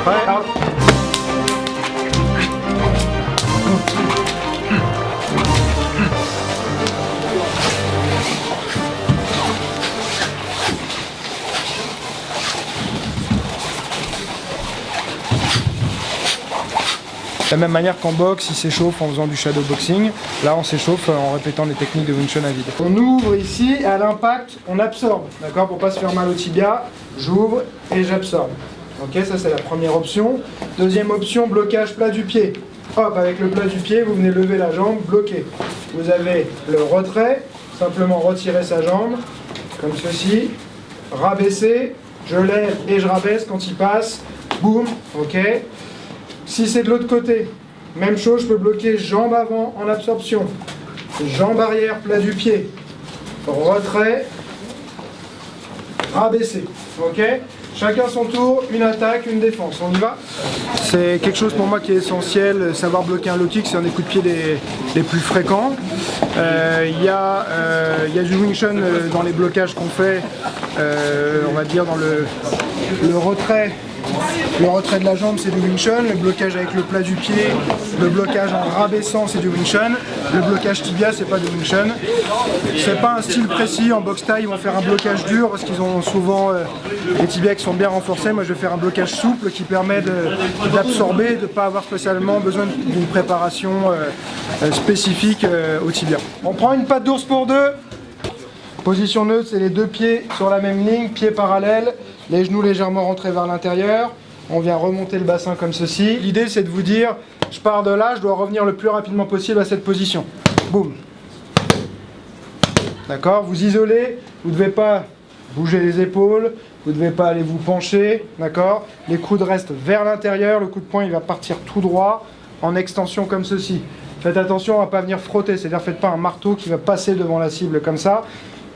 Prêt? De la même manière qu'en boxe, il s'échauffe en faisant du shadowboxing. Là, on s'échauffe en répétant les techniques de Wing Chun à vide. On ouvre ici et à l'impact, on absorbe. D'accord? Pour pas se faire mal au tibia, j'ouvre et j'absorbe. Ok, ça c'est la première option. Deuxième option, blocage plat du pied. Hop, avec le plat du pied, vous venez lever la jambe, bloquer. Vous avez le retrait, simplement retirer sa jambe, comme ceci. Rabaisser, je lève et je rabaisse quand il passe. Boum, ok. Si c'est de l'autre côté, même chose, je peux bloquer jambe avant en absorption, jambe arrière, plat du pied, retrait, rabaisser, ok? Chacun son tour, une attaque, une défense, on y va? C'est quelque chose pour moi qui est essentiel, savoir bloquer un low kick, c'est un des coups de pied les plus fréquents. Il y a du Wing Chun dans les blocages qu'on fait, on va dire dans le retrait. Le retrait de la jambe, c'est du Wing Chun. Le blocage avec le plat du pied, le blocage en rabaissant, c'est du Wing Chun. Le blocage tibia, c'est pas du Wing Chun. C'est pas un style précis. En boxe thaï, ils vont faire un blocage dur parce qu'ils ont souvent les tibias qui sont bien renforcés. Moi, je vais faire un blocage souple qui permet d'absorber, de ne pas avoir spécialement besoin d'une préparation spécifique au tibia. On prend une patte d'ours pour deux. Position neutre, c'est les deux pieds sur la même ligne, pieds parallèles, les genoux légèrement rentrés vers l'intérieur. On vient remonter le bassin comme ceci. L'idée, c'est de vous dire, je pars de là, je dois revenir le plus rapidement possible à cette position. Boum. D'accord? Vous isolez, vous ne devez pas bouger les épaules, vous ne devez pas aller vous pencher, d'accord? Les coudes restent vers l'intérieur, le coup de poing, il va partir tout droit, en extension comme ceci. Faites attention à ne pas venir frotter, c'est-à-dire faites pas un marteau qui va passer devant la cible comme ça.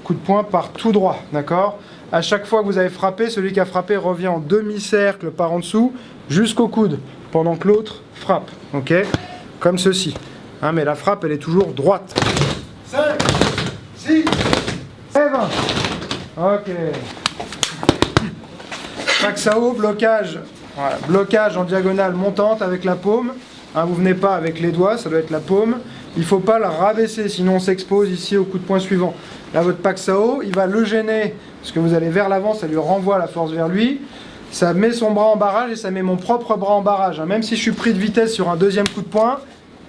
Coup de poing part tout droit, d'accord? À chaque fois que vous avez frappé, celui qui a frappé revient en demi-cercle par en dessous jusqu'au coude, pendant que l'autre frappe, ok? Comme ceci. Hein, mais la frappe, elle est toujours droite. 5, 6, et 20. Ok. Paksao, blocage. Voilà, blocage en diagonale montante avec la paume. Hein, vous venez pas avec les doigts, ça doit être la paume. Il ne faut pas la rabaisser, sinon on s'expose ici au coup de poing suivant. Là, votre Paksao, il va le gêner, parce que vous allez vers l'avant, ça lui renvoie la force vers lui. Ça met son bras en barrage et ça met mon propre bras en barrage. Même si je suis pris de vitesse sur un deuxième coup de poing,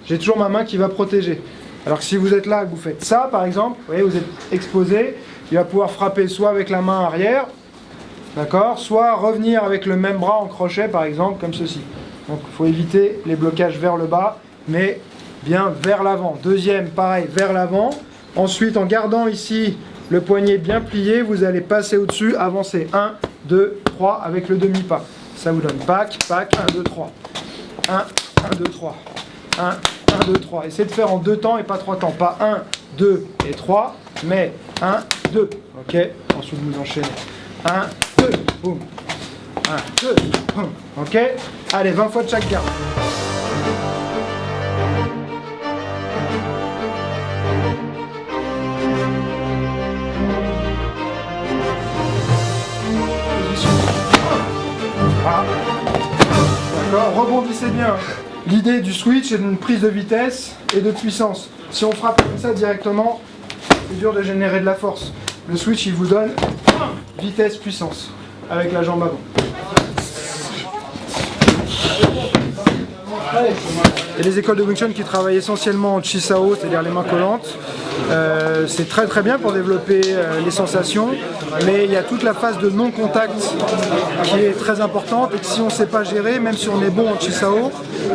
j'ai toujours ma main qui va protéger. Alors que si vous êtes là et que vous faites ça, par exemple, vous voyez, vous êtes exposé, il va pouvoir frapper soit avec la main arrière, d'accord, soit revenir avec le même bras en crochet, par exemple, comme ceci. Donc il faut éviter les blocages vers le bas, mais bien vers l'avant. Deuxième, pareil, vers l'avant. Ensuite, en gardant ici le poignet bien plié, vous allez passer au-dessus, avancer. 1, 2, 3 avec le demi-pas. Ça vous donne pack, pack, 1, 2, 3. 1, 1, 2, 3. 1, 1, 2, 3. Essayez de faire en 2 temps et pas 3 temps. Pas 1, 2 et 3, mais 1, 2. Ok? Ensuite, vous enchaînez. 1, 2, boum. 1, 2, boum. Ok? Allez, 20 fois de chaque garde. D'accord, rebondissez bien. L'idée du switch est une prise de vitesse et de puissance. Si on frappe comme ça directement, c'est dur de générer de la force. Le switch, il vous donne vitesse, puissance, avec la jambe avant. Il y a des écoles de Wing Chun qui travaillent essentiellement en Chi-Sao, c'est-à-dire les mains collantes. C'est très très bien pour développer les sensations, mais il y a toute la phase de non-contact qui est très importante et que si on ne sait pas gérer, même si on est bon en Chi-Sao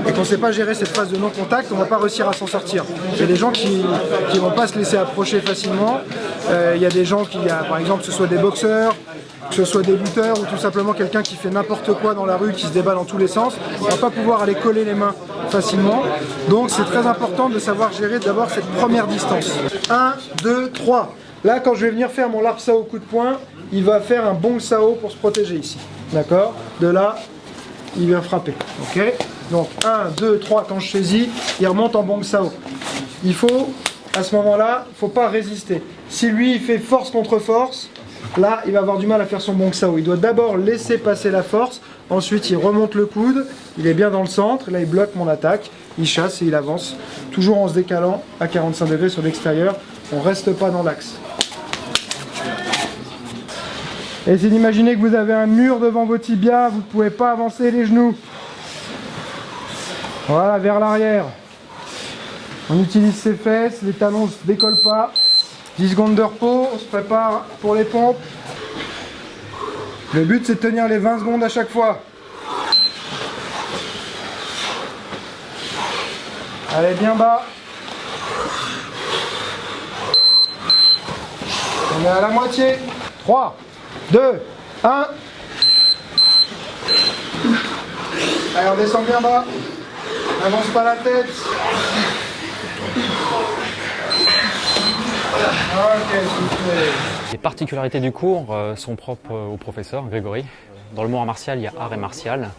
et qu'on ne sait pas gérer cette phase de non-contact, on ne va pas réussir à s'en sortir. Il y a des gens qui ne vont pas se laisser approcher facilement. Il y a des gens par exemple, que ce soit des boxeurs, que ce soit des lutteurs ou tout simplement quelqu'un qui fait n'importe quoi dans la rue, qui se débat dans tous les sens, on ne va pas pouvoir aller coller les mains facilement. Donc c'est très important de savoir gérer d'abord cette première distance. 1, 2, 3. Là, quand je vais venir faire mon larp sao coup de poing, il va faire un bong sao pour se protéger ici. D'accord? De là, il vient frapper. Ok? Donc 1, 2, 3, quand je saisis, il remonte en bong sao. Il faut, à ce moment-là, il ne faut pas résister. Si lui, il fait force contre force, là, il va avoir du mal à faire son bong sao. Il doit d'abord laisser passer la force Ensuite, il remonte le coude, il est bien dans le centre, là il bloque mon attaque, il chasse et il avance, toujours en se décalant à 45 degrés sur l'extérieur, on ne reste pas dans l'axe. Essayez d'imaginer que vous avez un mur devant vos tibias, vous ne pouvez pas avancer les genoux. Voilà, vers l'arrière. On utilise ses fesses, les talons ne se décollent pas. 10 secondes de repos, on se prépare pour les pompes. Le but c'est de tenir les 20 secondes à chaque fois. Allez, bien bas. On est à la moitié. 3, 2, 1. Allez, on descend bien bas. N'avance pas la tête. Les particularités du cours sont propres au professeur Grégory. Dans le monde martial, il y a art et martial.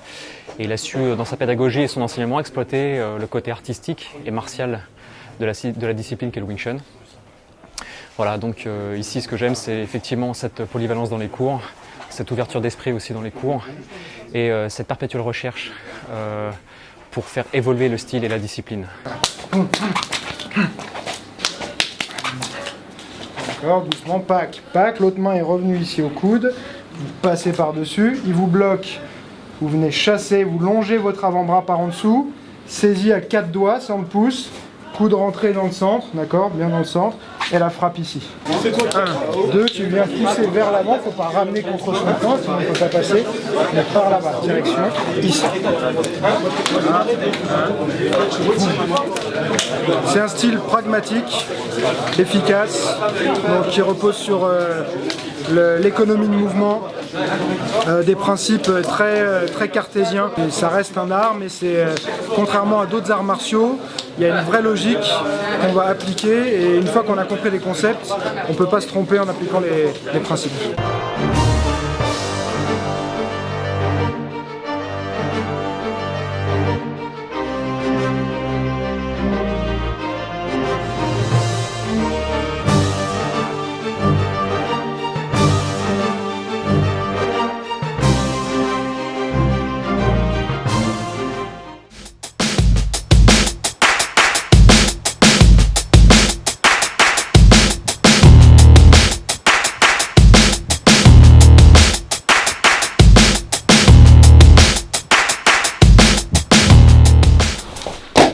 Et il a su, dans sa pédagogie et son enseignement, exploiter le côté artistique et martial de la discipline qu'est le Wing Chun. Voilà, donc ici, ce que j'aime, c'est effectivement cette polyvalence dans les cours, cette ouverture d'esprit aussi dans les cours, et cette perpétuelle recherche pour faire évoluer le style et la discipline. D'accord, doucement, pack, pack, l'autre main est revenue ici au coude, vous passez par-dessus, il vous bloque, vous venez chasser, vous longez votre avant-bras par en dessous, saisi à 4 doigts sans le pouce, coude rentré dans le centre, d'accord, bien dans le centre, et la frappe ici. 1, 2, tu viens pousser vers l'avant, il ne faut pas ramener contre son camp, sinon il ne peut pas passer, mais par là-bas, direction, ici. C'est un style pragmatique, efficace, donc qui repose sur l'économie de mouvement, des principes très cartésiens. Et ça reste un art, mais c'est contrairement à d'autres arts martiaux, il y a une vraie logique qu'on va appliquer et une fois qu'on a compris les concepts, on ne peut pas se tromper en appliquant les principes.